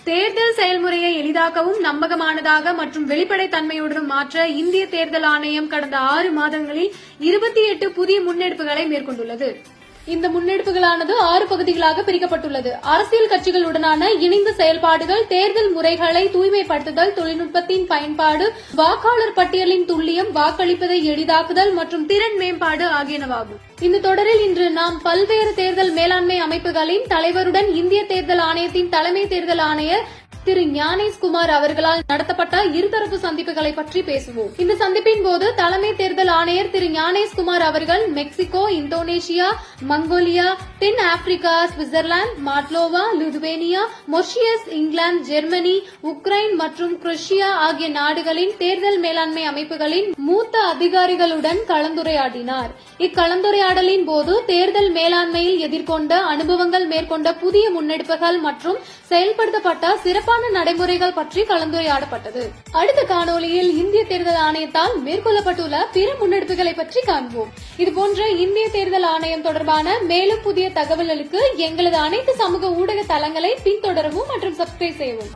தேர்தல் செயல்முறையை எளிதாக்கவும் நம்பகமானதாக மற்றும் வெளிப்படைத்தன்மையுடன் மாற்ற இந்திய தேர்தல் ஆணையம் கடந்த 6 மாதங்களில் 28 புதிய முன்னெடுப்புகளை மேற்கொண்டுள்ளது. இந்த முன்னெடுப்புகளானது 6 பகுதிகளாக பிரிக்கப்பட்டுள்ளது. அரசியல் கட்சிகளுடனான இணைந்த செயல்பாடுகள், தேர்தல் முறைகளை தூய்மைப்படுத்துதல், தொழில்நுட்பத்தின் பயன்பாடு, வாக்காளர் பட்டியலின் துல்லியம், வாக்களிப்பதை எளிதாக்குதல் மற்றும் திறன் மேம்பாடு ஆகியனவாகும். இந்த தொடரில் இன்று நாம் பல்வேறு தேர்தல் மேலாண்மை அமைப்புகளின் தலைவருடன் இந்திய தேர்தல் ஆணையத்தின் தலைமை தேர்தல் ஆணையர் திரு ஞானேஷ்குமார் அவர்களால் நடத்தப்பட்ட இருதரப்பு சந்திப்புகளை பற்றி பேசுவோம். இந்த சந்திப்பின் போது தலைமை தேர்தல் ஆணையர் திரு ஞானேஷ்குமார் அவர்கள் மெக்சிகோ, இந்தோனேஷியா, மங்கோலியா, தென் Africa, Switzerland, Moldova, Lithuania, Mauritius, England, Germany, Ukraine மற்றும் குரோஷியா ஆகிய நாடுகளின் தேர்தல் மேலாண்மை அமைப்புகளின் மூத்த அதிகாரிகளுடன் கலந்துரையாடினார். இக்கலந்துரையாடலின் போது தேர்தல் மேலாண்மையில் எதிர்கொண்ட அனுபவங்கள், மேற்கொண்ட புதிய முன்னெடுப்புகள் மற்றும் செயல்படுத்தப்பட்ட சிறப்பான நடைமுறைகள் பற்றி கலந்துரையாடப்பட்டது. அடுத்த காணொலியில் இந்திய தேர்தல் ஆணையத்தால் மேற்கொள்ளப்பட்டுள்ள பிற முன்னெடுப்புகளை பற்றி காண்போம். இதுபோன்ற இந்திய தேர்தல் ஆணையம் தொடர்பான மேலும் புதிய தகவல்களுக்கு எங்களது அனைத்து சமூக ஊடக தளங்களை பின்தொடரவும் மற்றும் சப்ஸ்கிரைப் செய்யவும்.